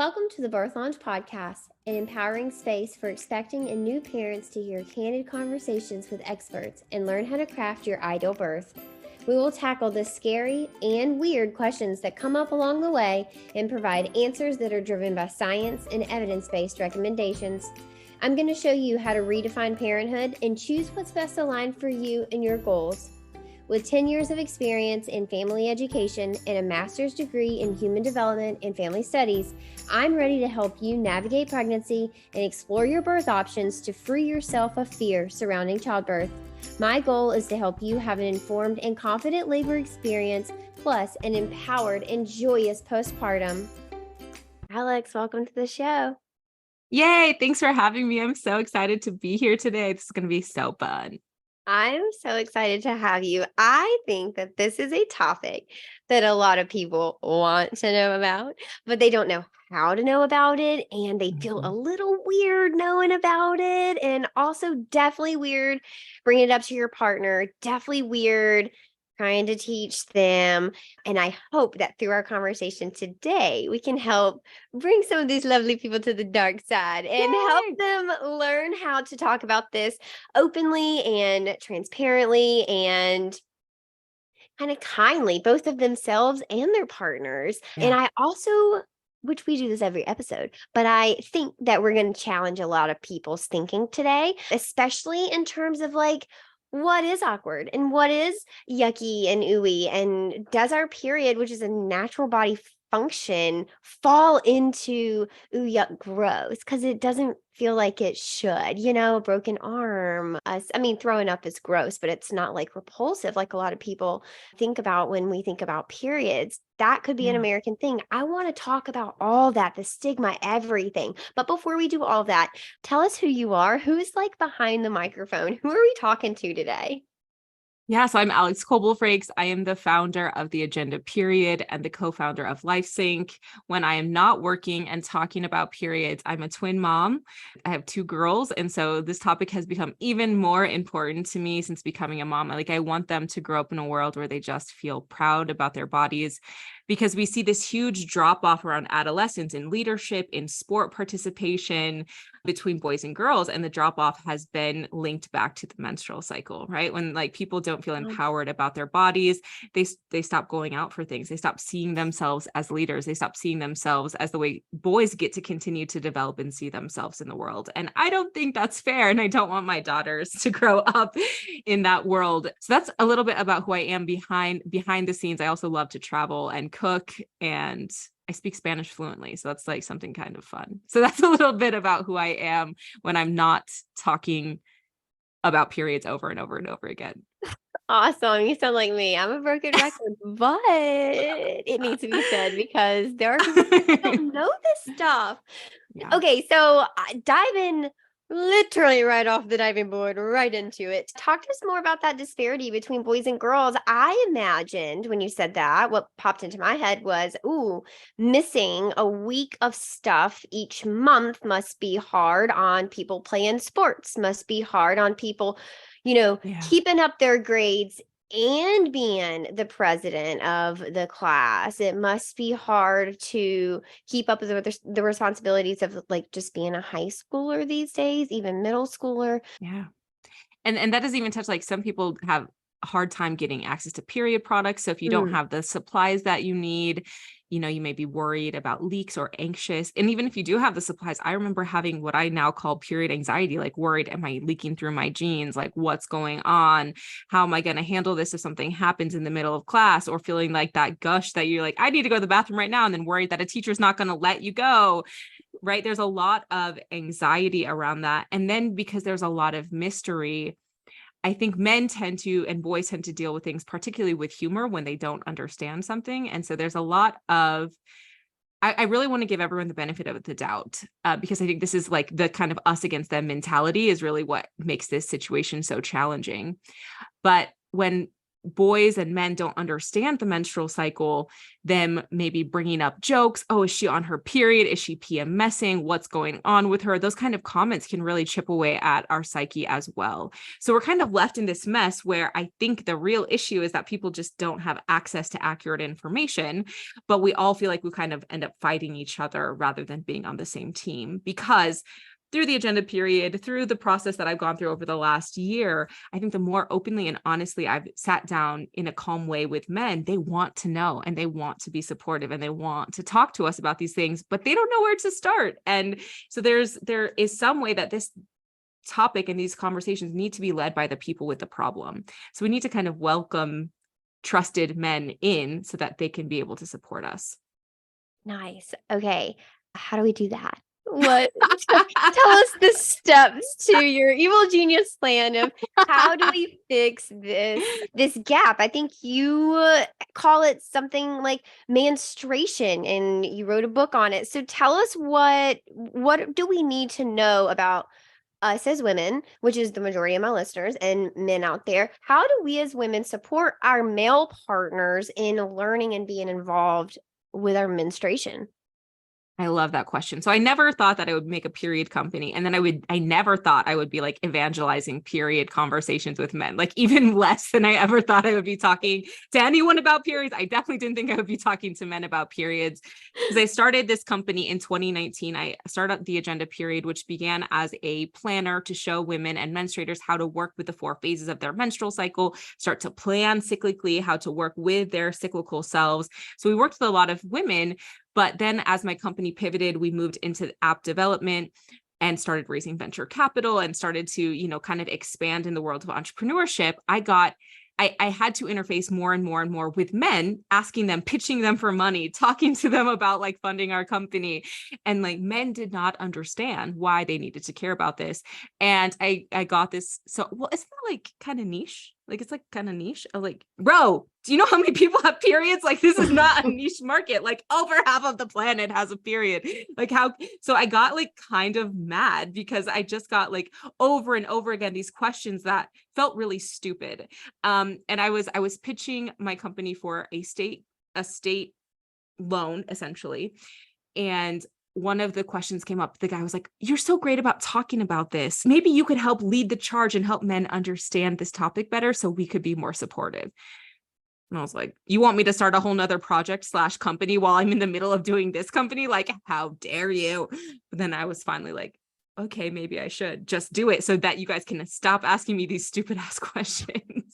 Welcome to the Birth Launch Podcast, an empowering space for expecting and new parents to hear candid conversations with experts and learn how to craft your ideal birth. We will tackle the scary and weird questions that come up along the way and provide answers that are driven by science and evidence-based recommendations. I'm going to show you how to redefine parenthood and choose what's best aligned for you and your goals. With 10 years of experience in family education and a master's degree in human development and family studies, I'm ready to help you navigate pregnancy and explore your birth options to free yourself of fear surrounding childbirth. My goal is to help you have an informed and confident labor experience, plus an empowered and joyous postpartum. Alyx, welcome to the show. Yay! Thanks for having me. I'm so excited to be here today. This is going to be so fun. I'm so excited to have you. I think that this is a topic that a lot of people want to know about, but they don't know how to know about it. And they feel a little weird knowing about it. And also definitely weird bringing it up to your partner. Definitely weird trying to teach them. And I hope that through our conversation today, we can help bring some of these lovely people to the dark side and help them learn how to talk about this openly and transparently and kind of kindly, both of themselves and their partners. And I also, which we do this every episode, but I think that we're going to challenge a lot of people's thinking today, especially in terms of like, what is awkward and what is yucky and ooey, and does our period, which is a natural body function, fall into ooh yuck gross, because it doesn't feel like it should. A broken arm, throwing up is gross, but it's not like repulsive like a lot of people think about when we think about periods. That could be an American thing. I want to talk about all that, the stigma, everything. But before we do all that, tell us who you are. Who's like behind the microphone? Who are we talking to today? Yeah, so I'm Alyx Coble-Frakes. I am the founder of The Agenda Period and the co-founder of LifeSync. When I am not working and talking about periods, I'm a twin mom. I have two girls. And so this topic has become even more important to me since becoming a mom. I want them to grow up in a world where they just feel proud about their bodies, because we see this huge drop off around adolescence in leadership, in sport participation between boys and girls. And the drop off has been linked back to the menstrual cycle, right? When people don't feel empowered about their bodies, they stop going out for things. They stop seeing themselves as leaders. They stop seeing themselves as the way boys get to continue to develop and see themselves in the world. And I don't think that's fair. And I don't want my daughters to grow up in that world. So that's a little bit about who I am behind the scenes. I also love to travel and cook, and I speak Spanish fluently. So that's something kind of fun. So that's a little bit about who I am when I'm not talking about periods over and over and over again. Awesome. You sound like me. I'm a broken record, but it needs to be said because there are people who don't know this stuff. Yeah. Okay, so dive in literally right off the diving board, right into it. Talk to us more about that disparity between boys and girls. I imagined when you said that, what popped into my head was, missing a week of stuff each month must be hard on people playing sports, must be hard on people, keeping up their grades and being the president of the class. It must be hard to keep up with the responsibilities of just being a high schooler these days, even middle schooler. Yeah. And that doesn't even touch, some people have a hard time getting access to period products. So if you don't have the supplies that you need, you may be worried about leaks or anxious. And even if you do have the supplies, I remember having what I now call period anxiety, worried, am I leaking through my jeans? What's going on? How am I going to handle this if something happens in the middle of class? Or feeling like that gush that you're I need to go to the bathroom right now. And then worried that a teacher's not going to let you go. Right. There's a lot of anxiety around that. And then because there's a lot of mystery, I think men tend to, and boys tend to deal with things, particularly with humor, when they don't understand something. And so there's a lot of, I really want to give everyone the benefit of the doubt, because I think this is the kind of us against them mentality is really what makes this situation so challenging. But when boys and men don't understand the menstrual cycle, them maybe bringing up jokes. Oh, is she on her period? Is she PMSing? What's going on with her? Those kind of comments can really chip away at our psyche as well. So we're kind of left in this mess where I think the real issue is that people just don't have access to accurate information, but we all feel like we kind of end up fighting each other rather than being on the same team, because through the agenda period, through the process that I've gone through over the last year, I think the more openly and honestly I've sat down in a calm way with men, they want to know and they want to be supportive and they want to talk to us about these things, but they don't know where to start. And so there is some way that this topic and these conversations need to be led by the people with the problem. So we need to kind of welcome trusted men in so that they can be able to support us. Nice. Okay. How do we do that? What tell us the steps to your evil genius plan of how do we fix this gap? I think you call it something like menstruation and you wrote a book on it. So tell us what do we need to know about us as women, which is the majority of my listeners and men out there. How do we as women support our male partners in learning and being involved with our menstruation? I love that question. So I never thought that I would make a period company. And then I never thought I would be like evangelizing period conversations with men, like even less than I ever thought I would be talking to anyone about periods. I definitely didn't think I would be talking to men about periods, because I started this company in 2019. I started the Agenda Period, which began as a planner to show women and menstruators how to work with the 4 phases of their menstrual cycle, start to plan cyclically, how to work with their cyclical selves. So we worked with a lot of women. But then as my company pivoted, we moved into app development and started raising venture capital and started to, kind of expand in the world of entrepreneurship. I had to interface more and more and more with men, asking them, pitching them for money, talking to them about like funding our company. And like men did not understand why they needed to care about this. And I got this. So, well, isn't that like kind of niche? Like, it's like kind of niche. I'm like, bro, do you know how many people have periods? Like, this is not a niche market. Like over half of the planet has a period. Like how, so I got like kind of mad because I just got like over and over again, these questions that felt really stupid. And I was pitching my company for a state loan essentially. And one of the questions came up. The guy was like, "You're so great about talking about this. Maybe you could help lead the charge and help men understand this topic better so we could be more supportive." And I was like, "You want me to start a whole nother project / company while I'm in the middle of doing this company? Like, how dare you?" But then I was finally like, okay, maybe I should just do it so that you guys can stop asking me these stupid ass questions.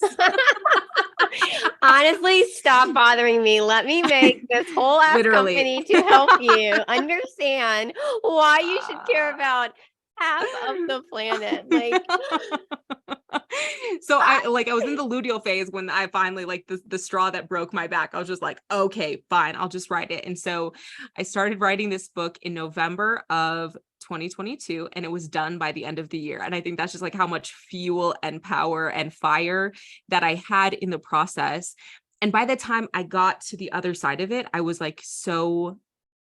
Honestly, stop bothering me. Let me make this whole ass Literally. company to help you understand why you should care about half of the planet. Like, So I was in the luteal phase when I finally like the straw that broke my back. I was just like, okay, fine, I'll just write it. And so I started writing this book in November of 2022, and it was done by the end of the year. And I think that's just like how much fuel and power and fire that I had in the process. And by the time I got to the other side of it, I was like so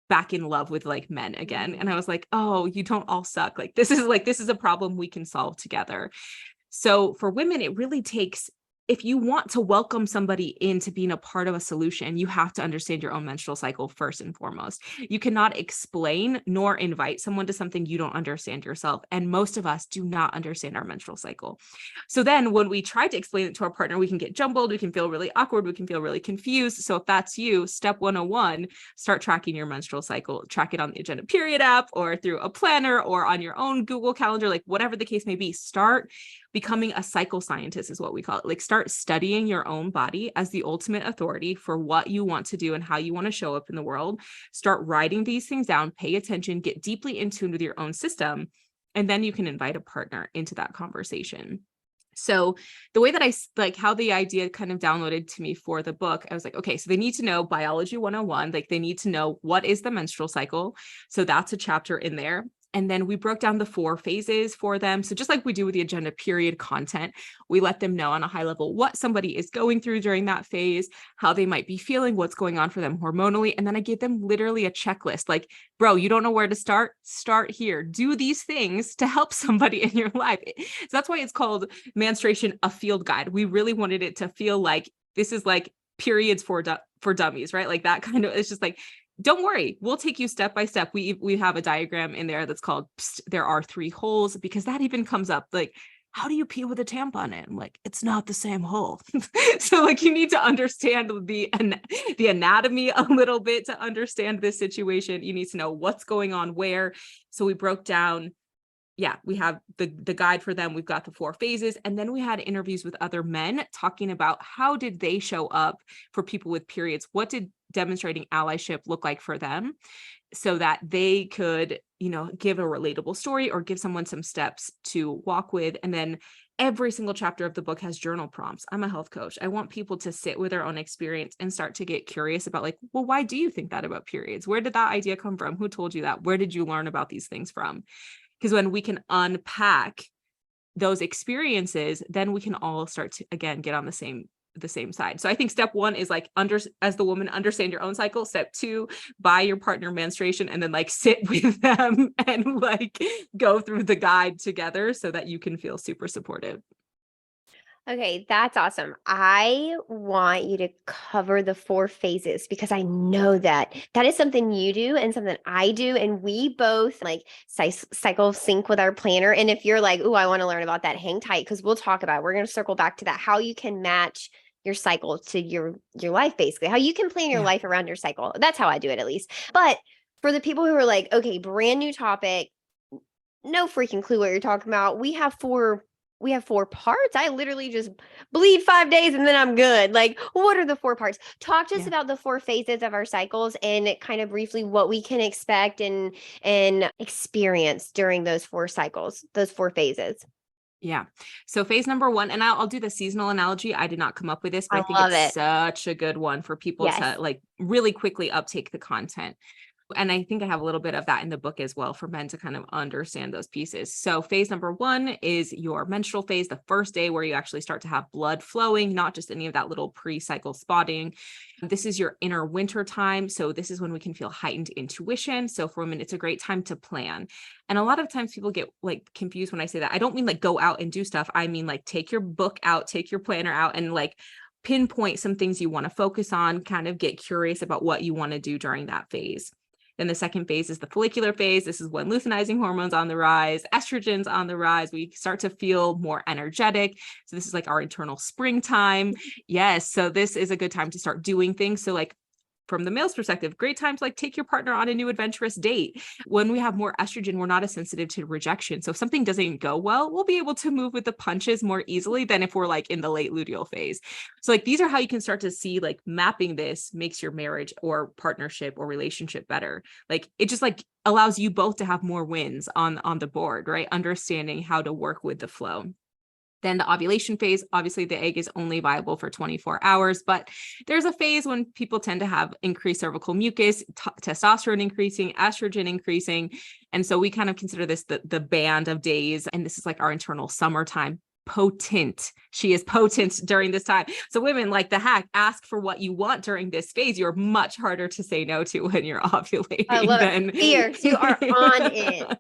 back in love with like men again. And I was like, oh, you don't all suck. Like this is a problem we can solve together. So for women, it really takes, if you want to welcome somebody into being a part of a solution, you have to understand your own menstrual cycle first and foremost. You cannot explain nor invite someone to something you don't understand yourself. And most of us do not understand our menstrual cycle. So then when we try to explain it to our partner, we can get jumbled, we can feel really awkward, we can feel really confused. So if that's you, step 101, start tracking your menstrual cycle, track it on the Agenda Period app or through a planner or on your own Google Calendar, like whatever the case may be. Start becoming a cycle scientist is what we call it. Like start studying your own body as the ultimate authority for what you want to do and how you want to show up in the world. Start writing these things down, pay attention, get deeply in tune with your own system, and then you can invite a partner into that conversation. So the way that I like how the idea kind of downloaded to me for the book, I was like, okay, so they need to know biology 101. Like they need to know what is the menstrual cycle. So that's a chapter in there. And then we broke down the 4 phases for them. So just like we do with the agenda period content, we let them know on a high level what somebody is going through during that phase, how they might be feeling, what's going on for them hormonally. And then I gave them literally a checklist like, bro, you don't know where to start? Start here. Do these things to help somebody in your life. So that's why it's called Manstration, a field guide. We really wanted it to feel like this is like periods for dummies, right? Like that kind of, it's just like, don't worry, we'll take you step by step. We have a diagram in there that's called there are 3 holes, because that even comes up like, how do you pee with a tampon in? I'm like, it's not the same hole. So like you need to understand the anatomy a little bit to understand this situation. You need to know what's going on where. So we broke down, we have the guide for them. We've got the 4 phases. And then we had interviews with other men talking about how did they show up for people with periods? What did demonstrating allyship look like for them, so that they could, give a relatable story or give someone some steps to walk with. And then every single chapter of the book has journal prompts. I'm a health coach. I want people to sit with their own experience and start to get curious about like, well, why do you think that about periods? Where did that idea come from? Who told you that? Where did you learn about these things from? Because when we can unpack those experiences, then we can all start to, again, get on the same side. So I think step 1 is like, as the woman, understand your own cycle. Step 2, buy your partner menstruation, and then like sit with them and like go through the guide together so that you can feel super supportive. Okay, that's awesome. I want you to cover the 4 phases because I know that that is something you do and something I do. And we both like cycle sync with our planner. And if you're like, oh, I want to learn about that, hang tight because we'll talk about it. We're going to circle back to that, how you can match your cycle to your life, basically, how you can plan your life around your cycle. That's how I do it, at least. But for the people who are like, okay, brand new topic, no freaking clue what you're talking about. We have four parts. I literally just bleed 5 days and then I'm good. Like, what are the 4 parts? Talk to us about the 4 phases of our cycles and kind of briefly what we can expect and experience during those 4 cycles, those 4 phases. Yeah. So phase number 1, and I'll do the seasonal analogy. I did not come up with this, but I I think love it's it. such a good one for people Yes. to like really quickly uptake the content. And I think I have a little bit of that in the book as well for men to kind of understand those pieces. So phase number 1 is your menstrual phase, the first day where you actually start to have blood flowing, not just any of that little pre-cycle spotting. This is your inner winter time. So this is when we can feel heightened intuition. So for women, it's a great time to plan. And a lot of times people get like confused when I say that. I don't mean like go out and do stuff. I mean like take your book out, take your planner out, and like pinpoint some things you want to focus on, kind of get curious about what you want to do during that phase. Then the second phase is the follicular phase. This is when luteinizing hormones on the rise, estrogen's on the rise. We start to feel more energetic. So this is like our internal springtime. Yes. So this is a good time to start doing things. So like from the male's perspective, great time to like take your partner on a new adventurous date. When we have more estrogen, we're not as sensitive to rejection. So if something doesn't go well, we'll be able to move with the punches more easily than if we're like in the late luteal phase. So like these are how you can start to see like mapping this makes your marriage or partnership or relationship better. Like it just like allows you both to have more wins on the board, right? Understanding how to work with the flow. Then the ovulation phase, obviously the egg is only viable for 24 hours, but there's a phase when people tend to have increased cervical mucus, testosterone increasing, estrogen increasing. And so we kind of consider this the band of days. And this is like our internal summertime. Potent. She is potent during this time. So women, like the hack, ask for what you want during this phase. You're much harder to say no to when you're ovulating. I love it. Fierce. You are on it.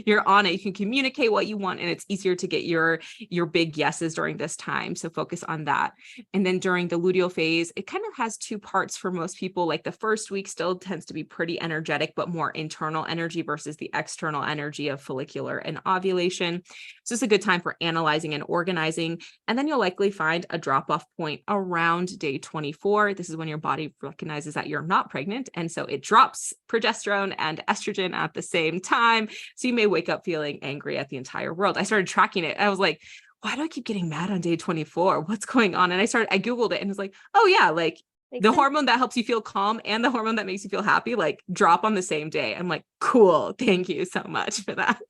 You're on it. You can communicate what you want, and it's easier to get your big yeses during this time. So focus on that. And then during the luteal phase, it kind of has 2 parts for most people. Like the first week still tends to be pretty energetic, but more internal energy versus the external energy of follicular and ovulation. So it's a good time for analyzing and organizing. And then you'll likely find a drop-off point around day 24. This is when your body recognizes that you're not pregnant. And so it drops progesterone and estrogen at the same time. So you may wake up feeling angry at the entire world. I started tracking it. I was like, why do I keep getting mad on day 24? What's going on? And I Googled it and it's like, oh yeah, like the hormone that helps you feel calm and the hormone that makes you feel happy, like drop on the same day. I'm like, cool. Thank you so much for that.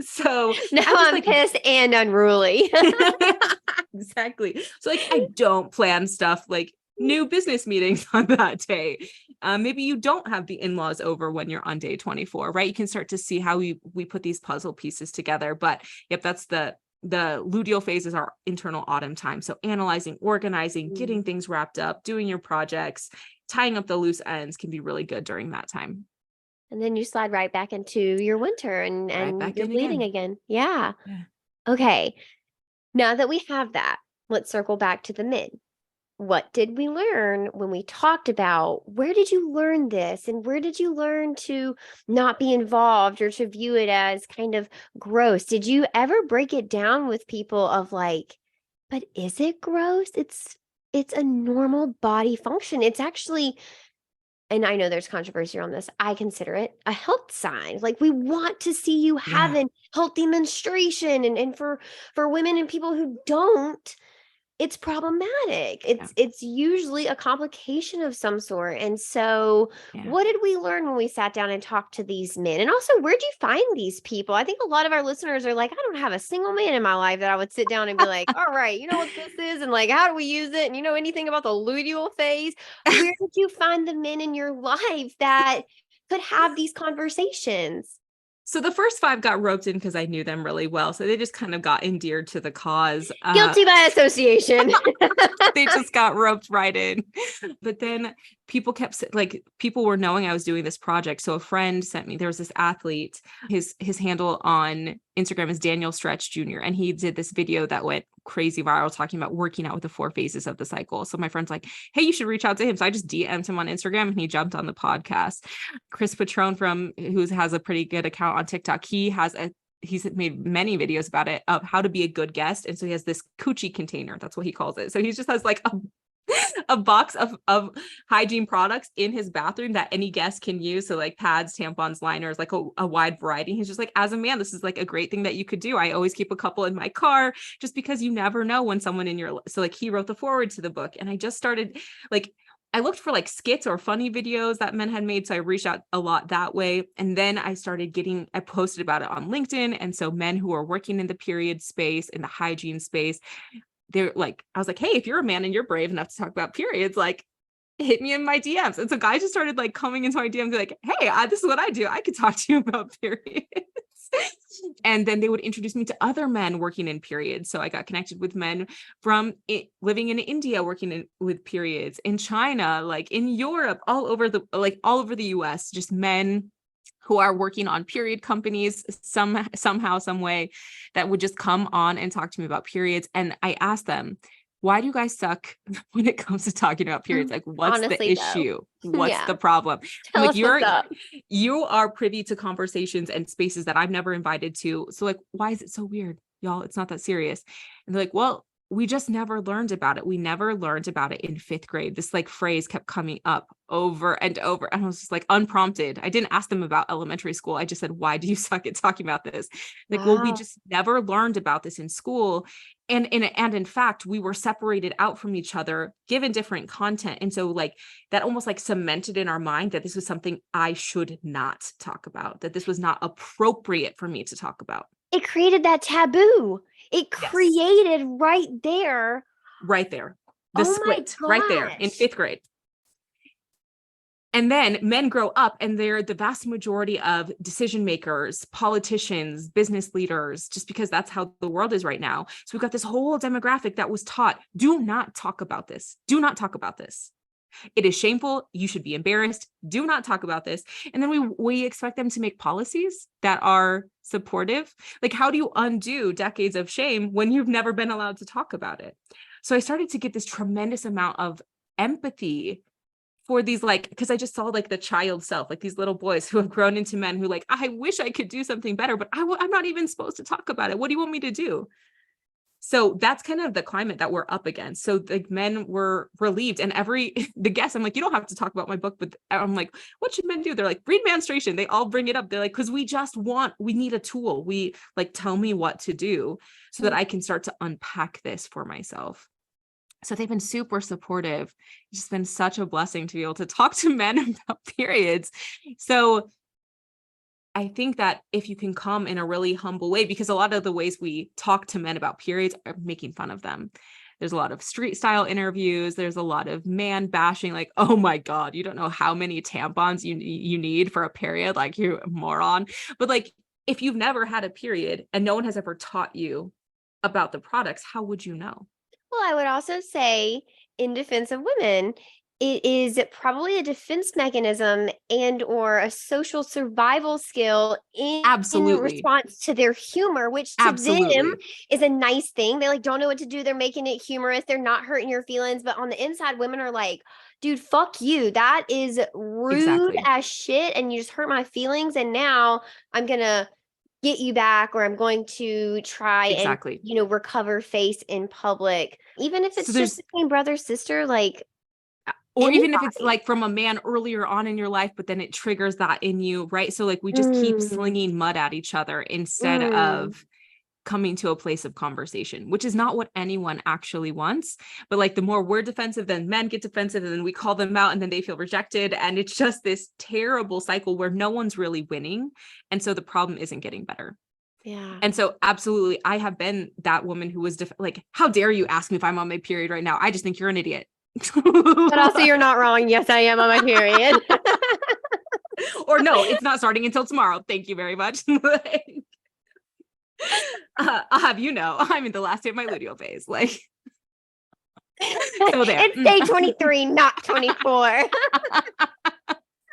So now I'm pissed and unruly. Exactly. So like, I don't plan stuff like new business meetings on that day. Maybe you don't have the in-laws over when you're on day 24, right? You can start to see how we put these puzzle pieces together. But yep, that's the luteal phase is our internal autumn time. So analyzing, organizing, getting things wrapped up, doing your projects, tying up the loose ends can be really good during that time. And then you slide right back into your winter Right and back you're in bleeding again. again. Yeah. Yeah. Okay. Now that we have that, let's circle back to the men. What did we learn when we talked about where did you learn this and where did you learn to not be involved or to view it as kind of gross? Did you ever break it down with people of like, but is it gross? It's a normal body function. It's actually, and I know there's controversy on this. I consider it a health sign. Like we want to see you Yeah. having healthy menstruation and for women and people who don't, it's problematic. Yeah. It's usually a complication of some sort. And so, Yeah. what did we learn when we sat down and talked to these men? And also, where'd you find these people? I think a lot of our listeners are like, I don't have a single man in my life that I would sit down and be like, all right, you know what this is? And like, how do we use it? And you know anything about the luteal phase? Where did you find the men in your life that could have these conversations? So the first 5 got roped in because I knew them really well. So they just kind of got endeared to the cause. Guilty by association. They just got roped right in. But then people kept like people were knowing I was doing this project. So a friend sent me, there was this athlete, his handle on Instagram is Daniel Stretch Jr. And he did this video that went crazy viral talking about working out with the 4 phases of the cycle. So my friend's like, hey, you should reach out to him. So I just DM'd him on Instagram and he jumped on the podcast. Chris Patrone who has a pretty good account on TikTok, he's made many videos about it of how to be a good guest. And so he has this coochie container. That's what he calls it. So he just has like a box of hygiene products in his bathroom that any guest can use. So like pads, tampons, liners, like a wide variety. He's just like, as a man, this is like a great thing that you could do. I always keep a couple in my car just because you never know when someone in your, so like he wrote the foreword to the book. And I just started like, I looked for like skits or funny videos that men had made. So I reached out a lot that way. And then I posted about it on LinkedIn. And so men who are working in the period space, in the hygiene space, they're like, I was like, hey, if you're a man and you're brave enough to talk about periods, like hit me in my DMs. And so guys just started like coming into my DMs like, hey, this is what I do. I could talk to you about periods. And then they would introduce me to other men working in periods. So I got connected with men from living in India, working with periods, in China, like in Europe, all over the US, just men who are working on period companies somehow, some way, that would just come on and talk to me about periods. And I asked them, why do you guys suck when it comes to talking about periods? Like, what's the Honestly, though. issue? What's Yeah. the problem? I'm Tell like, us what's up. you are privy to conversations and spaces that I've never invited to. So like, why is it so weird? Y'all, it's not that serious. And they're like, well, we just never learned about it. We never learned about it in 5th grade. This like phrase kept coming up over and over. And I was just like unprompted. I didn't ask them about elementary school. I just said, why do you suck at talking about this? Like, well, we Wow. just never learned about this in school. And in fact, we were separated out from each other, given different content. And so like that almost like cemented in our mind that this was something I should not talk about, that this was not appropriate for me to talk about. It created that taboo. It Yes. created right there. Right there. The Oh my split right there in gosh. 5th grade. And then men grow up and they're the vast majority of decision makers, politicians, business leaders, just because that's how the world is right now. So we've got this whole demographic that was taught, do not talk about this. Do not talk about this. It is shameful. You should be embarrassed. Do not talk about this. And then we expect them to make policies that are supportive. Like, how do you undo decades of shame when you've never been allowed to talk about it? So I started to get this tremendous amount of empathy for these, like, because I just saw like the child self, like these little boys who have grown into men who like, I wish I could do something better, but I'm not even supposed to talk about it. What do you want me to do? So that's kind of the climate that we're up against. So the men were relieved, and the guests, I'm like, you don't have to talk about my book, but I'm like, what should men do? They're like, read Manstration. They all bring it up. They're like, because we need a tool. We like, tell me what to do so that I can start to unpack this for myself. So they've been super supportive. It's just been such a blessing to be able to talk to men about periods. So I think that if you can come in a really humble way, because a lot of the ways we talk to men about periods are making fun of them. There's a lot of street style interviews. There's a lot of man bashing, like, oh my God, you don't know how many tampons you need for a period, like you moron. But like, if you've never had a period and no one has ever taught you about the products, how would you know? Well, I would also say, in defense of women, it is probably a defense mechanism and or a social survival skill in Absolutely. response to their humor, which to them Absolutely. is a nice thing. They like don't know what to do. They're making it humorous. They're not hurting your feelings. But on the inside, women are like, dude, fuck you. That is rude Exactly. as shit. And you just hurt my feelings. And now I'm gonna get you back, or I'm going to try and, Exactly. recover face in public, even if So it's just there's, between brother sister, like or even if it's anybody. like from a man earlier on in your life, but then it triggers that in you, right? So like we just keep Mm, slinging mud at each other instead mm. of coming to a place of conversation, which is not what anyone actually wants. But like the more we're defensive, then men get defensive, and then we call them out and then they feel rejected. And it's just this terrible cycle where no one's really winning. And so the problem isn't getting better. Yeah. And so absolutely, I have been that woman who was like, how dare you ask me if I'm on my period right now? I just think you're an idiot. But also, you're not wrong. Yes, I am on my period. Or no, it's not starting until tomorrow. Thank you very much. I'll have you know, I'm in the last day of my luteal phase. Like, so there. It's day 23, not 24.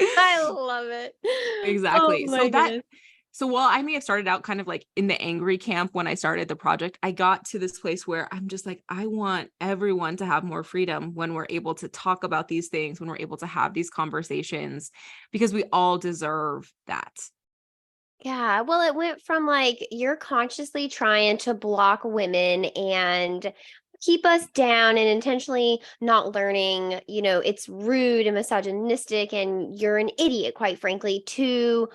I love it. Oh Exactly. my goodness. So while I may have started out kind of like in the angry camp when I started the project, I got to this place where I'm just like, I want everyone to have more freedom when we're able to talk about these things, when we're able to have these conversations, because we all deserve that. Yeah, well, it went from like you're consciously trying to block women and keep us down and intentionally not learning, it's rude and misogynistic and you're an idiot, quite frankly, to,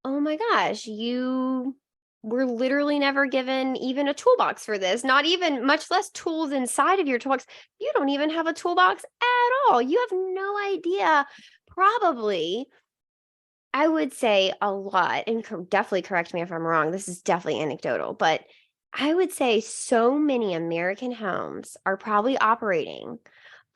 oh my gosh, you were literally never given even a toolbox for this, not even much less tools inside of your toolbox. You don't even have a toolbox at all. You have no idea, probably I would say a lot, and definitely correct me if I'm wrong. This is definitely anecdotal, but I would say so many American homes are probably operating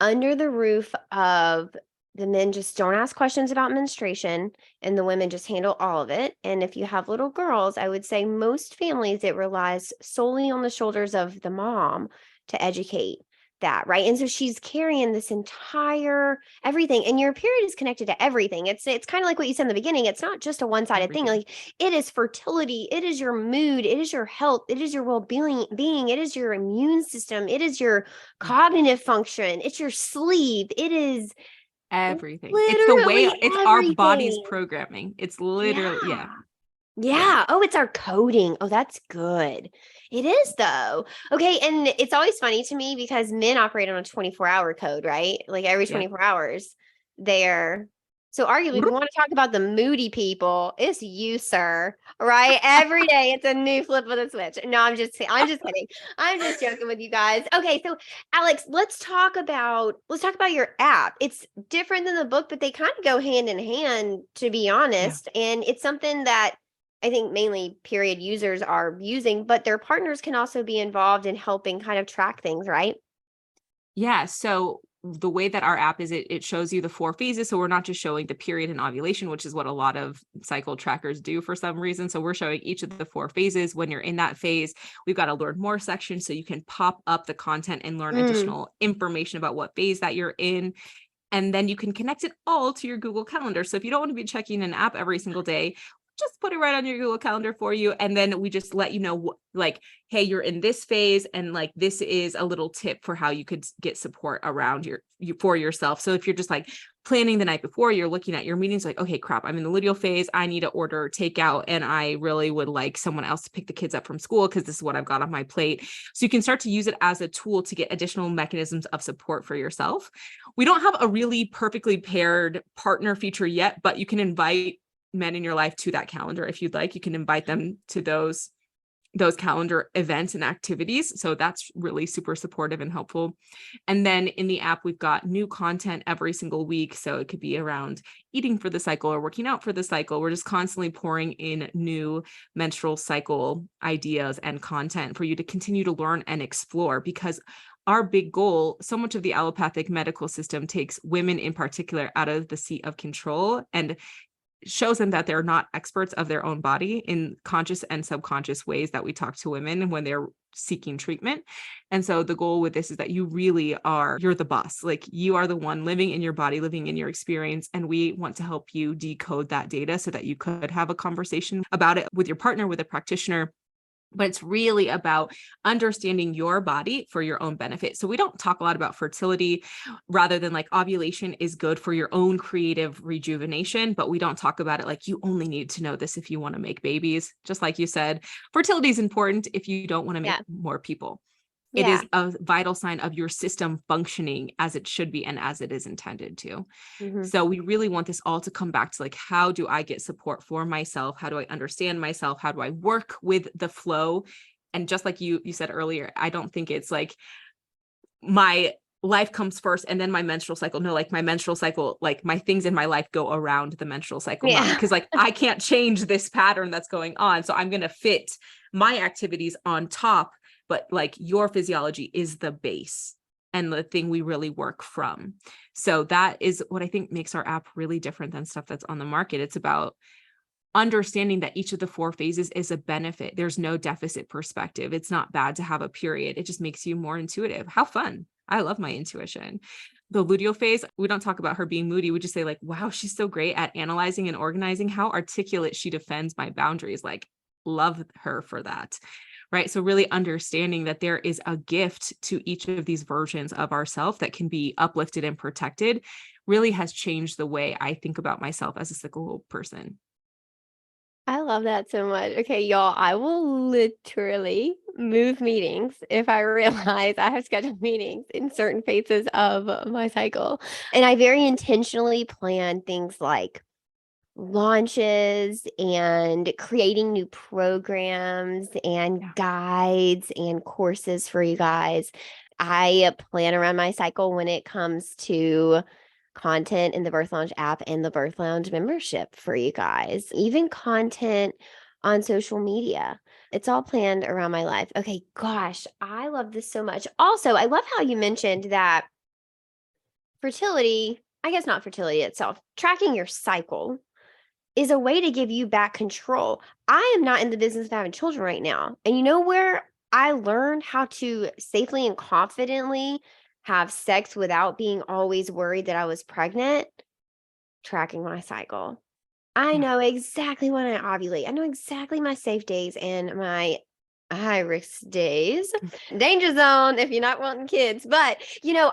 under the roof of the men just don't ask questions about menstruation and the women just handle all of it. And if you have little girls, I would say most families, it relies solely on the shoulders of the mom to educate that, right? And so she's carrying this entire everything, and your period is connected to everything. It's kind of like what you said in the beginning. It's not just a one-sided thing. Everything. Like it is fertility, it is your mood, it is your health, it is your well-being, it is your immune system, it is your cognitive function, it's your sleep, it is Everything. It's the way, literally it's our body's everything. programming. It's literally, yeah. Yeah. Yeah. Yeah. Oh, it's our coding. Oh, that's good. It is though. Okay, and it's always funny to me because men operate on a 24-hour code, right? Like every Yeah. 24 hours, they're so arguably, if we want to talk about the moody people, it's you, sir. Right? Every day it's a new flip of the switch. No, I'm just kidding. I'm just joking with you guys. Okay, so Alyx, let's talk about your app. It's different than the book, but they kind of go hand in hand, to be Yeah. honest. And it's something that I think mainly period users are using, but their partners can also be involved in helping kind of track things, right? Yeah. So the way that our app is, it shows you the 4 phases. So we're not just showing the period and ovulation, which is what a lot of cycle trackers do for some reason. So we're showing each of the 4 phases. When you're in that phase, we've got a learn more section so you can pop up the content and learn Mm. additional information about what phase that you're in. And then you can connect it all to your Google Calendar. So if you don't want to be checking an app every single day, just put it right on your Google Calendar for you. And then we just let you know, like, hey, you're in this phase. And like, this is a little tip for how you could get support around for yourself. So if you're just like planning the night before, you're looking at your meetings like, okay, crap, I'm in the luteal phase. I need to order takeout. And I really would like someone else to pick the kids up from school because this is what I've got on my plate. So you can start to use it as a tool to get additional mechanisms of support for yourself. We don't have a really perfectly paired partner feature yet, but you can invite men in your life to that calendar if you'd like. You can invite them to those calendar events and activities. So that's really super supportive and helpful. And then in the app, we've got new content every single week. So it could be around eating for the cycle or working out for the cycle. We're just constantly pouring in new menstrual cycle ideas and content for you to continue to learn and explore, because our big goal, so much of the allopathic medical system takes women in particular out of the seat of control and shows them that they're not experts of their own body in conscious and subconscious ways that we talk to women when they're seeking treatment. And so the goal with this is that you really are, you're the boss. Like you are the one living in your body, living in your experience. And we want to help you decode that data so that you could have a conversation about it with your partner, with a practitioner. But it's really about understanding your body for your own benefit. So we don't talk a lot about fertility rather than like ovulation is good for your own creative rejuvenation, but we don't talk about it like you only need to know this if you want to make babies. Just like you said, fertility is important if you don't want to make Yeah. more people. It Yeah. is a vital sign of your system functioning as it should be and as it is intended to. Hmm. So we really want this all to come back to like, how do I get support for myself? How do I understand myself? How do I work with the flow? And just like you said earlier, I don't think it's like my life comes first and then my menstrual cycle. No, like my menstrual cycle, like my things in my life go around the menstrual cycle, not Yeah. because like I can't change this pattern that's going on. So I'm going to fit my activities on top, but like your physiology is the base and the thing we really work from. So that is what I think makes our app really different than stuff that's on the market. It's about understanding that each of the 4 phases is a benefit. There's no deficit perspective. It's not bad to have a period. It just makes you more intuitive. How fun. I love my intuition. The luteal phase, we don't talk about her being moody. We just say like, wow, she's so great at analyzing and organizing. How articulate she defends my boundaries. Like, love her for that. Right. So really understanding that there is a gift to each of these versions of ourself that can be uplifted and protected really has changed the way I think about myself as a cyclical person. I love that so much. Okay, y'all, I will literally move meetings if I realize I have scheduled meetings in certain phases of my cycle. And I very intentionally plan things like launches and creating new programs and Yeah. guides and courses for you guys. I plan around my cycle when it comes to content in the Birth Lounge app and the Birth Lounge membership for you guys, even content on social media. It's all planned around my life. Okay, gosh, I love this so much. Also, I love how you mentioned that fertility, I guess not fertility itself, tracking your cycle is a way to give you back control. I am not in the business of having children right now. And you know where I learned how to safely and confidently have sex without being always worried that I was pregnant? Tracking my cycle. I Yeah. know exactly when I ovulate. I know exactly my safe days and my high risk days. Danger zone if you're not wanting kids. But,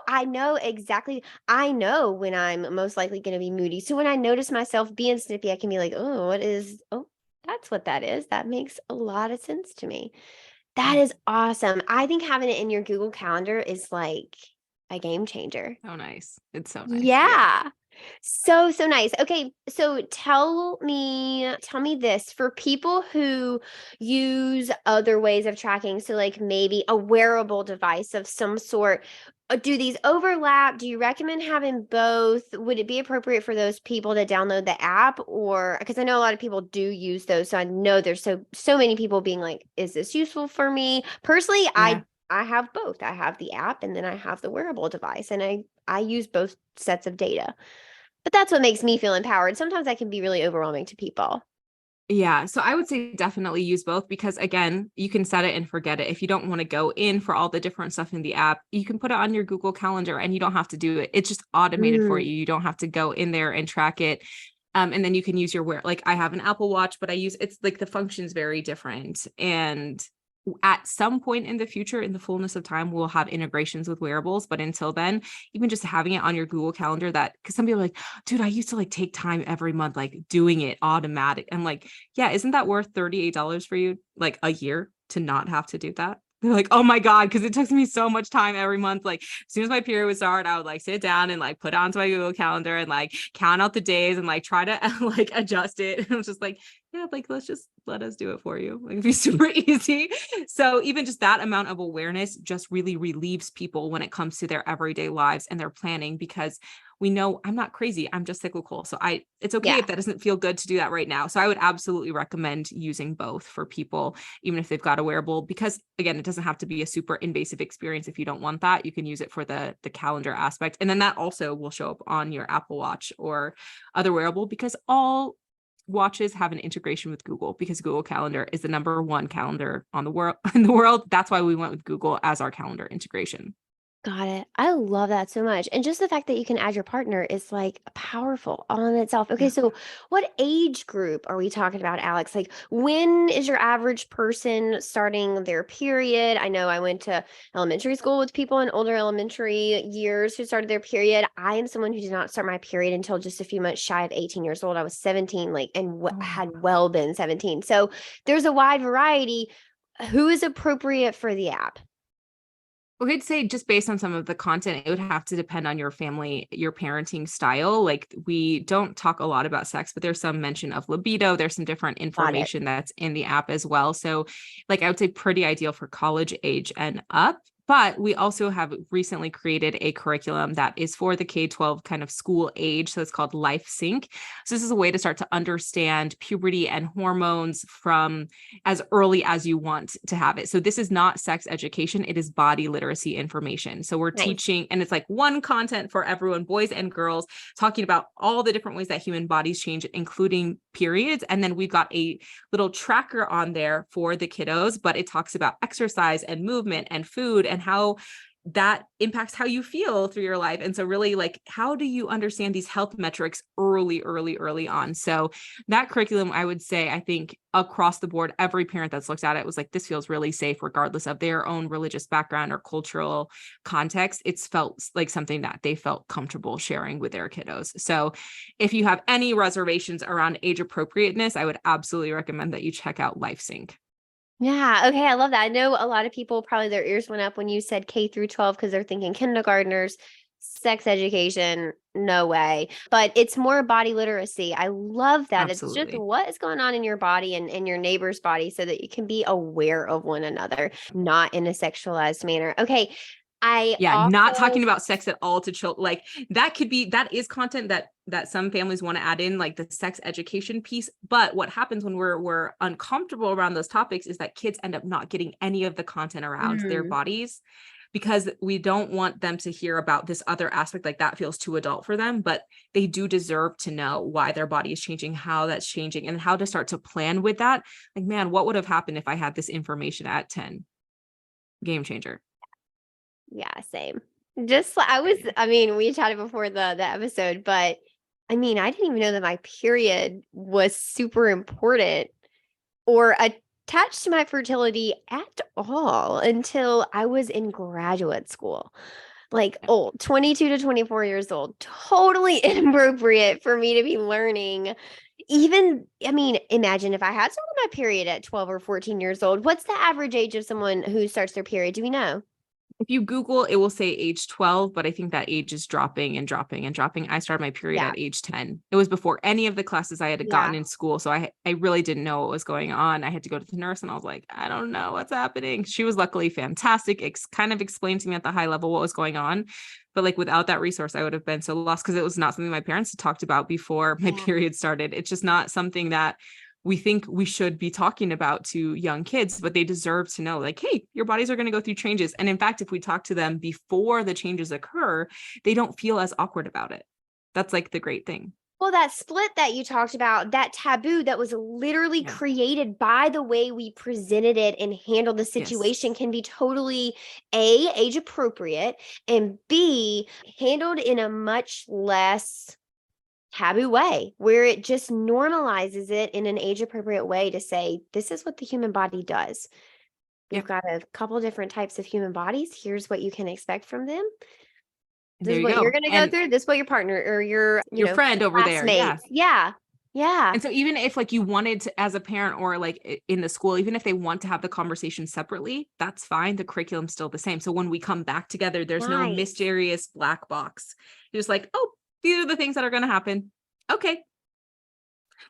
I know exactly, I know when I'm most likely going to be moody. So when I notice myself being snippy, I can be like, oh, that's what that is. That makes a lot of sense to me. That Yeah. is awesome. I think having it in your Google Calendar is like a game changer. So nice. It's so nice. Yeah. Yeah. So, so nice. Okay, so tell me this for people who use other ways of tracking, so like maybe a wearable device of some sort. Do these overlap? Do you recommend having both? Would it be appropriate for those people to download the app or because I know a lot of people do use those, so I know there's so many people being like, is this useful for me? Personally, Yeah. I have both. I have the app and then I have the wearable device and I use both sets of data. But that's what makes me feel empowered. Sometimes that can be really overwhelming to people. Yeah. So I would say definitely use both because again, you can set it and forget it. If you don't want to go in for all the different stuff in the app, you can put it on your Google Calendar and you don't have to do it. It's just automated for Mm. you. You don't have to go in there and track it. And then you can use your wear. Like I have an Apple Watch, but it's like the function's very different. And at some point in the future, in the fullness of time, we'll have integrations with wearables. But until then, even just having it on your Google Calendar that because some people are like, dude, I used to like take time every month, like doing it automatic. I'm like, yeah, isn't that worth $38 for you like a year to not have to do that? They're like, oh my God, because it took me so much time every month. Like as soon as my period would start, I would like sit down and like put it onto my Google Calendar and like count out the days and like try to like adjust it. And it was just like, yeah, like let's just let us do it for you. Like it'd be super easy. So even just that amount of awareness just really relieves people when it comes to their everyday lives and their planning, because we know I'm not crazy. I'm just cyclical. So it's okay Yeah. if that doesn't feel good to do that right now. So I would absolutely recommend using both for people, even if they've got a wearable, because again, it doesn't have to be a super invasive experience. If you don't want that, you can use it for the calendar aspect. And then that also will show up on your Apple Watch or other wearable, because all watches have an integration with Google, because Google Calendar is the number one calendar on the world in the world. That's why we went with Google as our calendar integration. Got it. I love that so much. And just the fact that you can add your partner is like powerful on itself. Okay, Yeah. so what age group are we talking about, Alex? Like, when is your average person starting their period? I know I went to elementary school with people in older elementary years who started their period. I am someone who did not start my period until just a few months shy of 18 years old. I was 17, like, and Oh. had well been 17. So there's a wide variety. Who is appropriate for the app? Okay, I'd say just based on some of the content, it would have to depend on your family, your parenting style. Like we don't talk a lot about sex, but there's some mention of libido. There's some different Got it. information that's in the app as well. So like I would say pretty ideal for college age and up. But we also have recently created a curriculum that is for the K-12 kind of school age. So it's called Life Sync. So this is a way to start to understand puberty and hormones from as early as you want to have it. So this is not sex education, it is body literacy information. So we're Nice. teaching, and it's like one content for everyone, boys and girls, talking about all the different ways that human bodies change, including periods. And then we've got a little tracker on there for the kiddos, but it talks about exercise and movement and food and how that impacts how you feel through your life. And so really like, how do you understand these health metrics early on? So that curriculum, I would say, I think across the board, every parent that's looked at it was like, this feels really safe, regardless of their own religious background or cultural context. It's felt like something that they felt comfortable sharing with their kiddos. So if you have any reservations around age appropriateness, I would absolutely recommend that you check out LifeSync. Yeah, okay, I love that. I know a lot of people probably their ears went up when you said K through 12 because they're thinking kindergartners, sex education, no way. But it's more body literacy. I love that. It's just Absolutely. what is going on in your body and your neighbor's body so that you can be aware of one another, not in a sexualized manner. Okay, I Yeah, not talking also about sex at all to children. Like that is content that some families want to add in, like the sex education piece. But what happens when we're uncomfortable around those topics is that kids end up not getting any of the content around their mm, bodies, because we don't want them to hear about this other aspect, like that feels too adult for them. But they do deserve to know why their body is changing, how that's changing, and how to start to plan with that. Like, man, what would have happened if I had this information at 10? Game changer. yeah, same. Just I was Same. I mean, we chatted before the episode, but I mean, I didn't even know that my period was super important or attached to my fertility at all until I was in graduate school. Like old, 22 to 24 years old. Totally inappropriate for me to be learning. Even, I mean, imagine if I had started my period at 12 or 14 years old. What's the average age of someone who starts their period? Do we know? If you Google, it will say age 12, but I think that age is dropping and dropping and dropping. I started my period Yeah. at age 10. It was before any of the classes I had gotten Yeah. in school. So I really didn't know what was going on. I had to go to the nurse and I was like, I don't know what's happening. She was luckily fantastic. Kind of explained to me at the high level what was going on. But like without that resource, I would have been so lost, because it was not something my parents had talked about before my Yeah. period started. It's just not something that we think we should be talking about to young kids, but they deserve to know, like, hey, your bodies are going to go through changes. And in fact, if we talk to them before the changes occur, they don't feel as awkward about it. That's like the great thing. Well, that split that you talked about, that taboo that was literally Yeah. created by the way we presented it and handled the Yes. situation can be totally A, age appropriate, and B, handled in a much less taboo way where it just normalizes it in an age appropriate way to say, this is what the human body does. We've Yep. got a couple different types of human bodies. Here's what you can expect from them. This There is you what you're go. gonna go And through. This is what your partner or your, your friend over there. Yeah. classmates. Yeah. Yeah. And so even if like you wanted to, as a parent or like in the school, even if they want to have the conversation separately, that's fine. The curriculum's still the same. So when we come back together, there's no Nice. mysterious black box. You're just like, oh, these are the things that are going to happen. Okay.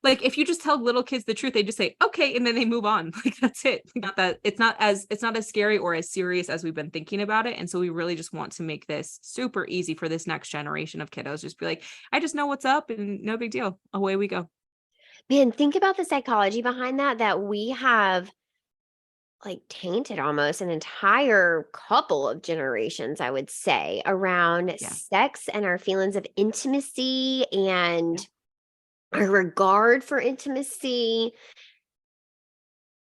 Like if you just tell little kids the truth, they just say, okay, and then they move on. Like that's it. Not that it's not as scary or as serious as we've been thinking about it. And so we really just want to make this super easy for this next generation of kiddos. Just be like, I just know what's up and no big deal. Away we go. Man, think about the psychology behind that, that we have like tainted almost an entire couple of generations, I would say, around Yeah. sex and our feelings of intimacy Yeah. and our regard for intimacy.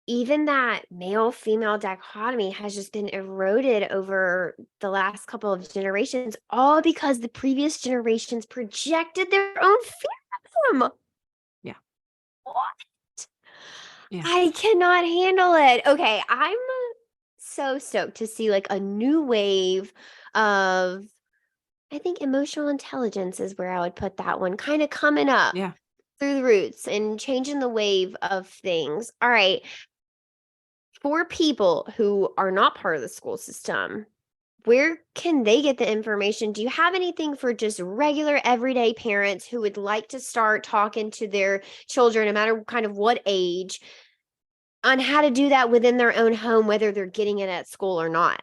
Even that male female dichotomy has just been eroded over the last couple of generations, all because the previous generations projected their own fear of them. Yeah. What? Yeah. I cannot handle it. Okay, I'm so stoked to see like a new wave of, I think emotional intelligence is where I would put that one, kind of coming up Yeah. through the roots and changing the wave of things. All right, for people who are not part of the school system, where can they get the information? Do you have anything for just regular everyday parents who would like to start talking to their children, no matter kind of what age, on how to do that within their own home, whether they're getting it at school or not?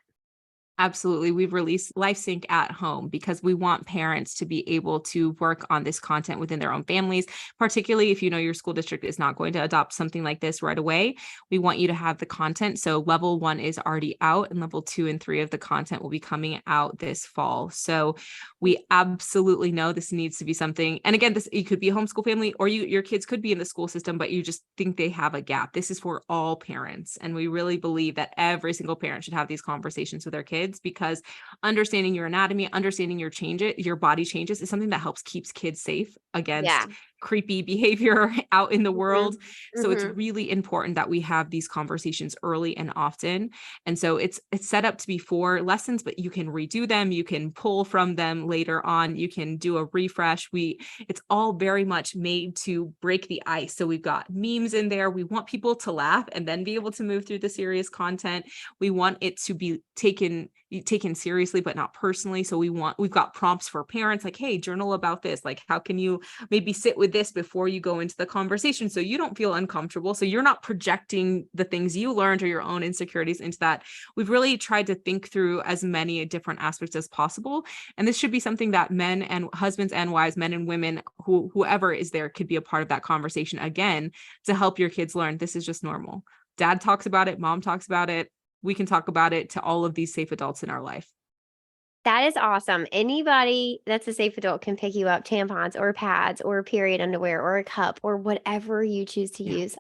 Absolutely. We've released LifeSync at home because we want parents to be able to work on this content within their own families, particularly if you know your school district is not going to adopt something like this right away. We want you to have the content. So level 1 is already out and level 2 and 3 of the content will be coming out this fall. So we absolutely know this needs to be something. And again, this, you could be a homeschool family or your kids could be in the school system, but you just think they have a gap. This is for all parents. And we really believe that every single parent should have these conversations with their kids, because understanding your anatomy, understanding your body changes is something that helps keeps kids safe Yeah. against creepy behavior out in the world. Mhm. So it's Mhm. really important that we have these conversations early and often. And so it's set up to be 4 lessons, but you can redo them, you can pull from them later on, you can do a refresh. It's all very much made to break the ice. So we've got memes in there. We want people to laugh and then be able to move through the serious content. We want it to be taken seriously but not personally. So we've got prompts for parents like, hey, journal about this. Like, how can you maybe sit with this before you go into the conversation so you don't feel uncomfortable, so you're not projecting the things you learned or your own insecurities into that. We've really tried to think through as many different aspects as possible, and this should be something that men and husbands and wives, men and women, whoever is there, could be a part of that conversation, again, to help your kids learn this is just normal. Dad talks about it, mom talks about it, we can talk about it to all of these safe adults in our life. That is awesome. Anybody that's a safe adult can pick you up tampons or pads or period underwear or a cup or whatever you choose to Yeah. use.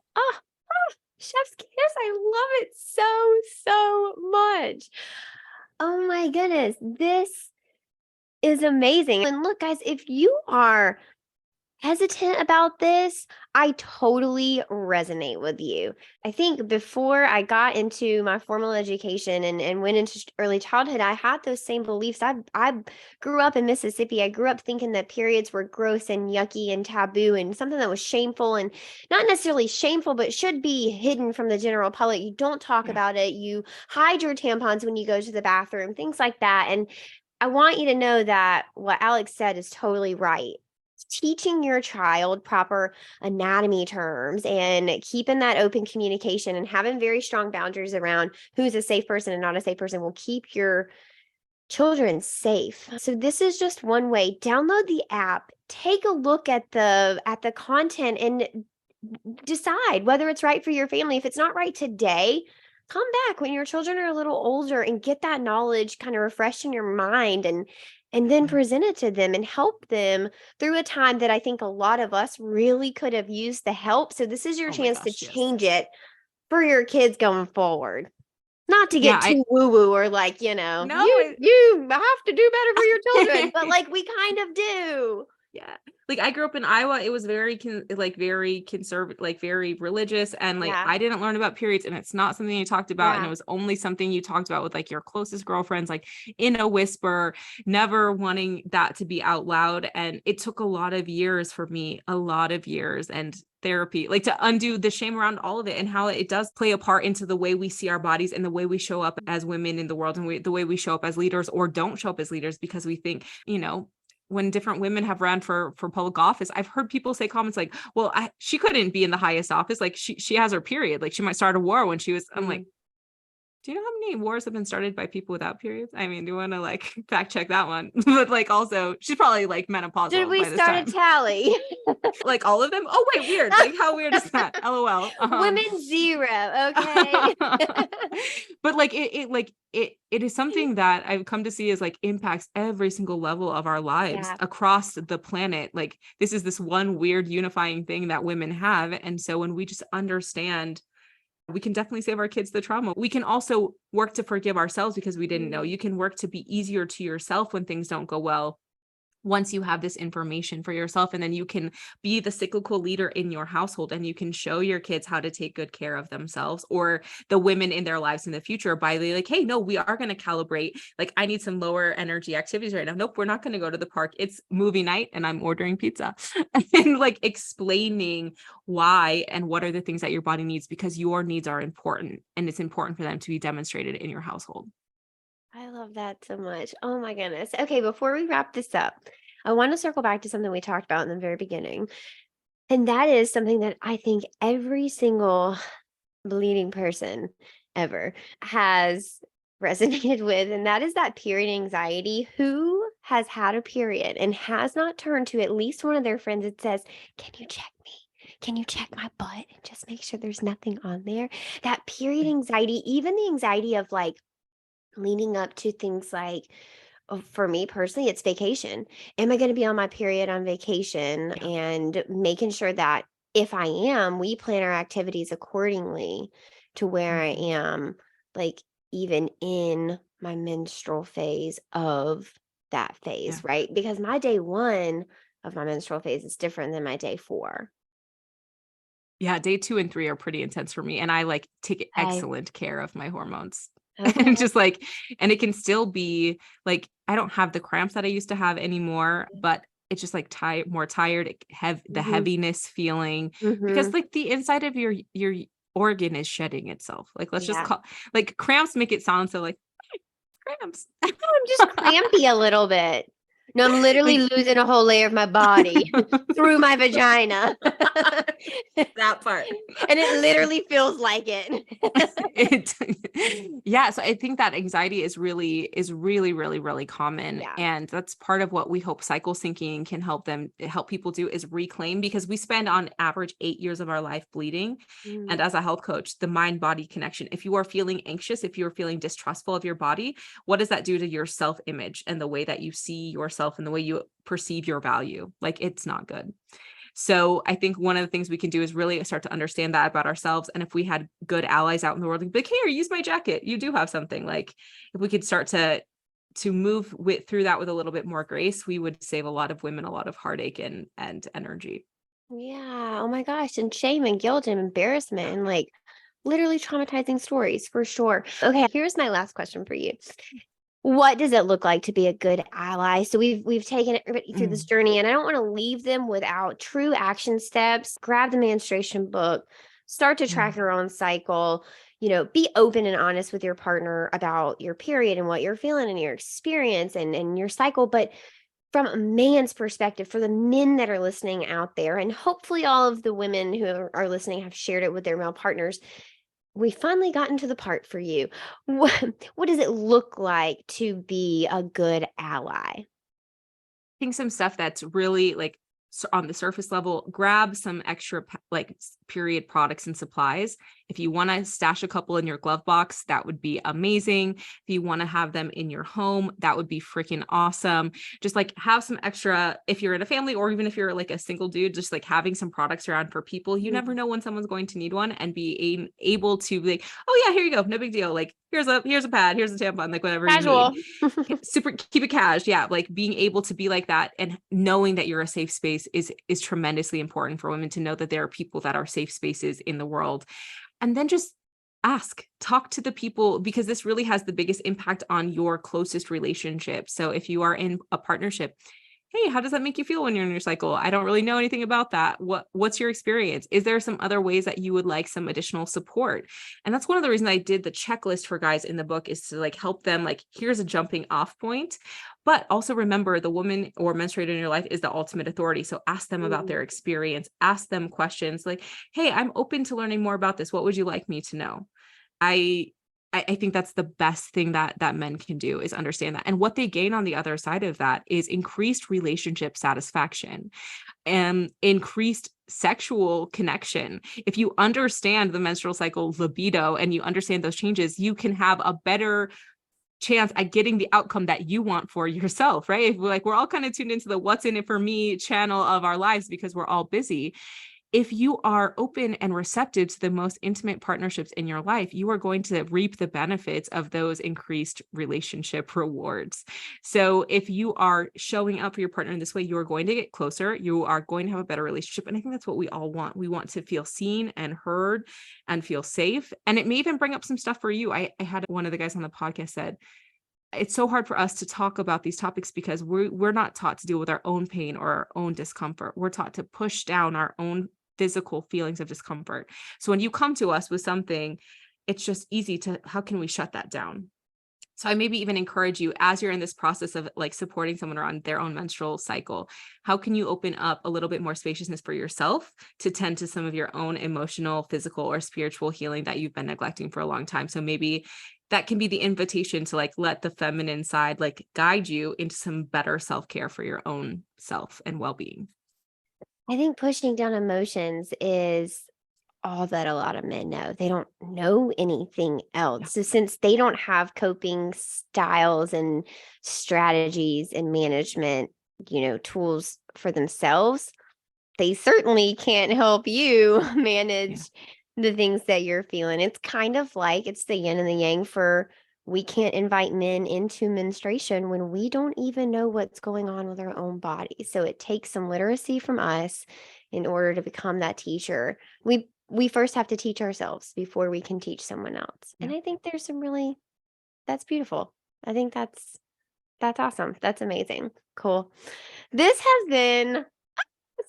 Chef's kiss. I love it so, so much. Oh my goodness. This is amazing. And look, guys, if you are hesitant about this, I totally resonate with you. I think before I got into my formal education and went into early childhood, I had those same beliefs. I grew up in Mississippi. I grew up thinking that periods were gross and yucky and taboo and something that was shameful, and not necessarily shameful, but should be hidden from the general public. You don't talk Yeah. about it. You hide your tampons when you go to the bathroom, things like that. And I want you to know that what Alyx said is totally right. Teaching your child proper anatomy terms and keeping that open communication and having very strong boundaries around who's a safe person and not a safe person will keep your children safe. So this is just one way. Download the app, take a look at the content, and decide whether it's right for your family. If it's not right today, come back when your children are a little older and get that knowledge kind of refreshed in your mind, and then Yeah. present it to them and help them through a time that I think a lot of us really could have used the help. So this is your Oh my chance to gosh, yes. change it for your kids going forward. Not to Yeah, get too woo woo or like, no, you have to do better for your children, but like we kind of do. yeah. Like I grew up in Iowa. It was very conservative, like very religious. And like Yeah. I didn't learn about periods, and it's not something you talked about. And it Yeah. was only something you talked about with like your closest girlfriends, like in a whisper, never wanting that to be out loud. And it took a lot of years for me, a lot of years and therapy, like to undo the shame around all of it and how it does play a part into the way we see our bodies and the way we show up as women in the world, and the way we show up as leaders or don't show up as leaders because we think, when different women have ran for public office, I've heard people say comments like, well, she couldn't be in the highest office. Like she has her period. Like she might start a war when she was, I'm like, do you know how many wars have been started by people without periods? I mean, do you want to like fact check that one? But like also she's probably like Should menopausal we by this start a time. tally? Like all of them. Oh wait, weird. Like how weird is that? LOL. Women 0, okay? But like it is something that I've come to see as like impacts every single level of our lives Yeah. across the planet. Like this is this one weird unifying thing that women have. And so when we just understand, we can definitely save our kids the trauma. We can also work to forgive ourselves because we didn't know. You can work to be easier to yourself when things don't go well, once you have this information for yourself. And then you can be the cyclical leader in your household, and you can show your kids how to take good care of themselves, or the women in their lives in the future, by like, hey, no, we are going to calibrate. Like I need some lower energy activities right now. Nope, we're not going to go to the park. It's movie night and I'm ordering pizza. And like explaining why and what are the things that your body needs, because your needs are important and it's important for them to be demonstrated in your household. I love that so much. Oh my goodness. Okay, before we wrap this up, I want to circle back to something we talked about in the very beginning. And that is something that I think every single bleeding person ever has resonated with. And that is that period anxiety. Who has had a period and has not turned to at least one of their friends that says, "Can you check me? Can you check my butt and just make sure there's nothing on there?" That period anxiety, even the anxiety of like, leading up to things like, for me personally, it's vacation. Am I going to be on my period on vacation? Yeah. And making sure that if I am, we plan our activities accordingly to where I Mhm. am, like even in my menstrual phase of that Yeah. phase, right? Because my day 1 of my menstrual phase is different than my day 4. Yeah, day 2 and 3 are pretty intense for me, and I, like, take Okay. excellent care of my hormones. And Okay. just, like, and it can still be, like, I don't have the cramps that I used to have anymore, but it's just, like, more tired, the Hmm. heaviness feeling, because, Hmm. like, the inside of your organ is shedding itself. Like, let's just Yeah. call, like, cramps make it sound so, like, cramps. I'm just crampy a little bit. No, I'm literally Like losing a whole layer of my body through my vagina. that part. And it literally feels like it. It yeah, so I think that anxiety is really, really, really common. Yeah. And that's part of what we hope cycle syncing can help people do, is reclaim, because we spend on average 8 years of our life bleeding. And Mm, as a health coach, the mind body connection, if you are feeling anxious, if you're feeling distrustful of your body, what does that do to your self image and the way that you see yourself and the way you perceive your value? Like it's not good. So I think one of the things we can do is really start to understand that about ourselves. And if we had good allies out in the world, like, here, use my jacket. You do have something. Like if we could start to move through that with a little bit more grace, we would save a lot of women a lot of heartache and energy. yeah. Oh my gosh. And shame and guilt and embarrassment and like literally traumatizing stories for sure. Okay, here's my last question for you. What does it look like to be a good ally? So we've taken everybody through this Mm, journey, and I don't want to leave them without true action steps. Grab the menstruation book, start to yeah. track your own cycle, be open and honest with your partner about your period and what you're feeling and your experience and your cycle. But from a man's perspective, for the men that are listening out there, and hopefully all of the women who are listening have shared it with their male partners, we finally gotten to the part for you. What does it look like to be a good ally? Think some stuff that's really like on the surface level, grab some extra period products and supplies. If you want to stash a couple in your glove box, that would be amazing. If you want to have them in your home, that would be freaking awesome. Just like have some extra, if you're in a family or even if you're like a single dude, just like having some products around for people. You never Mhm. know when someone's going to need one, and be able to be like, oh yeah, here you go, no big deal. Like here's a pad, here's a tampon, like whatever you need. Casual. Super, keep it cash. Yeah, like being able to be like that and knowing that you're a safe space is tremendously important for women to know, that there are people that are safe spaces in the world. And then just talk to the people, because this really has the biggest impact on your closest relationship. So if you are in a partnership, hey, how does that make you feel when you're in your cycle? I don't really know anything about that. What's your experience? Is there some other ways that you would like some additional support? And that's one of the reasons I did the checklist for guys in the book, is to like help them, like, here's a jumping off point. But also remember, the woman or menstruator in your life is the ultimate authority. So ask them about Mm. their experience, ask them questions like, hey, I'm open to learning more about this. What would you like me to know? I I think that's the best thing that men can do, is understand that. And what they gain on the other side of that is increased relationship satisfaction and increased sexual connection. If you understand the menstrual cycle libido and you understand those changes, you can have a better chance at getting the outcome that you want for yourself, right? If we're all kind of tuned into the what's in it for me channel of our lives because we're all busy. If you are open and receptive to the most intimate partnerships in your life, you are going to reap the benefits of those increased relationship rewards. So if you are showing up for your partner in this way, you are going to get closer. You are going to have a better relationship. And I think that's what we all want. We want to feel seen and heard and feel safe. And it may even bring up some stuff for you. I had one of the guys on the podcast said, it's so hard for us to talk about these topics because we're not taught to deal with our own pain or our own discomfort. We're taught to push down our own physical feelings of discomfort. So when you come to us with something, it's just easy to, how can we shut that down? So I maybe even encourage you, as you're in this process of like supporting someone around their own menstrual cycle, how can you open up a little bit more spaciousness for yourself to tend to some of your own emotional, physical, or spiritual healing that you've been neglecting for a long time? So maybe that can be the invitation to like let the feminine side like guide you into some better self-care for your own self and well-being. I think pushing down emotions is all that a lot of men know. They don't know anything Yeah. else. So since they don't have coping styles and strategies and management, tools for themselves, they certainly can't help you Yeah. manage the things that you're feeling. It's kind of like it's the yin and the yang for we can't invite men into menstruation when we don't even know what's going on with our own body. So it takes some literacy from us in order to become that teacher. We first have to teach ourselves before we can teach someone else. And Yeah. I think there's some really that's beautiful. I think that's awesome. That's amazing. Cool. This has been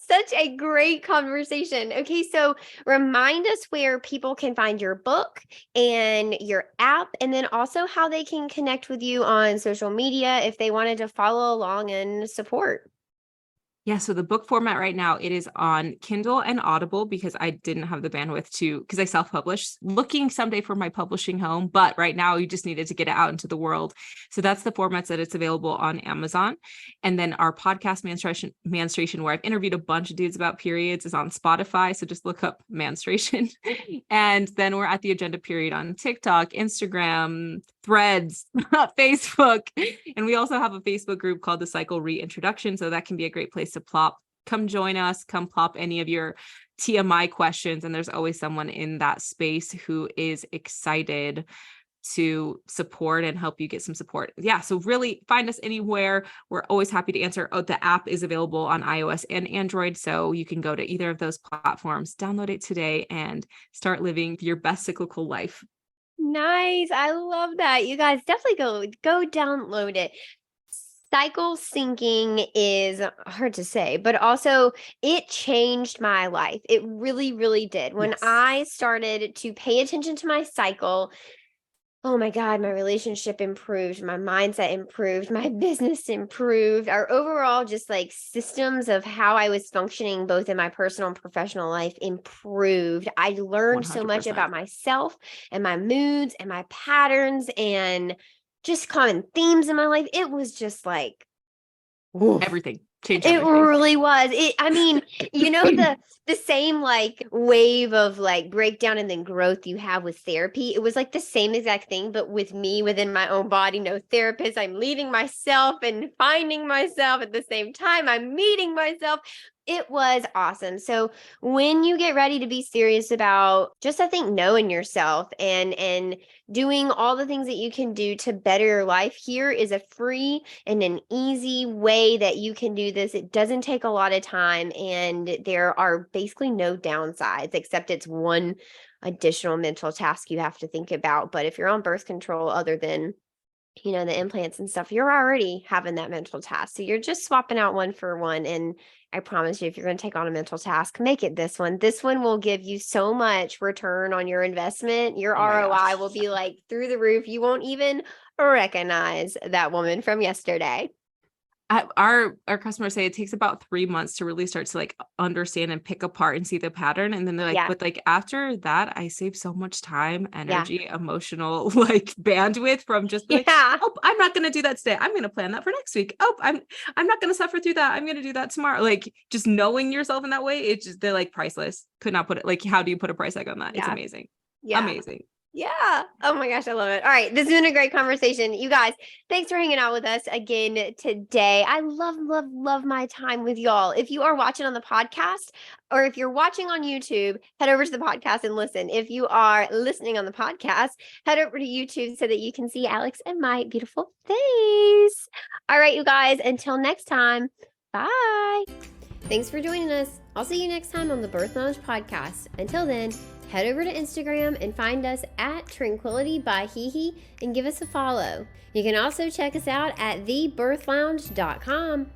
such a great conversation. Okay, so remind us where people can find your book and your app, and then also how they can connect with you on social media if they wanted to follow along and support. Yeah, so the book format right now, it is on Kindle and Audible because I didn't have the bandwidth to, because I self-published, looking someday for my publishing home, but right now you just needed to get it out into the world. So that's the formats that it's available on Amazon. And then our podcast Manstration, where I've interviewed a bunch of dudes about periods, is on Spotify. So just look up Manstration. And then we're at the Agenda Period on TikTok, Instagram, Threads, Facebook. And we also have a Facebook group called the Cycle Reintroduction. So that can be a great place to plop. Come join us, come plop any of your TMI questions. And there's always someone in that space who is excited to support and help you get some support. Yeah. So really find us anywhere. We're always happy to answer. Oh, the app is available on iOS and Android. So you can go to either of those platforms, download it today, and start living your best cyclical life. Nice. I love that. You guys definitely go download it. Cycle syncing is hard to say, but also it changed my life. It really, really did. When Yes. I started to pay attention to my cycle, oh my God, my relationship improved, my mindset improved, my business improved, our overall just like systems of how I was functioning both in my personal and professional life improved. I learned so much 100%. about myself and my moods and my patterns and just common themes in my life. It was just like, oof. Everything. Change It everything. really was. I mean, the same like wave of like breakdown and then growth you have with therapy. It was like the same exact thing, but with me within my own body, no therapist. I'm leading myself and finding myself at the same time. I'm meeting myself. It was awesome. So when you get ready to be serious about just I think knowing yourself and doing all the things that you can do to better your life, here is a free and an easy way that you can do this. It doesn't take a lot of time and there are basically no downsides except it's one additional mental task you have to think about. But if you're on birth control, other than the implants and stuff, you're already having that mental task. So you're just swapping out one for one. And I promise you, if you're going to take on a mental task, make it this one. This one will give you so much return on your investment. Your Oh my ROI gosh. will be like through the roof. You won't even recognize that woman from yesterday. Our customers say it takes about 3 months to really start to like understand and pick apart and see the pattern. And then they're like, Yeah. but like after that, I save so much time, Yeah. energy, emotional like bandwidth from just like, Yeah. oh, I'm not gonna do that today. I'm gonna plan that for next week. Oh, I'm not gonna suffer through that. I'm gonna do that tomorrow. Like just knowing yourself in that way, it's just they're like priceless. Could not put it like how do you put a price tag on that? It's Yeah. amazing. Yeah. Amazing. Yeah. Oh my gosh, I love it. All right. This has been a great conversation. You guys, thanks for hanging out with us again today. I love, love, love my time with y'all. If you are watching on the podcast or if you're watching on YouTube, head over to the podcast and listen. If you are listening on the podcast, head over to YouTube so that you can see Alyx and my beautiful face. All right, you guys, until next time, bye. Thanks for joining us. I'll see you next time on the Birth Lounge podcast. Until then, head over to Instagram and find us at Tranquility by Hee and give us a follow. You can also check us out at thebirthlounge.com.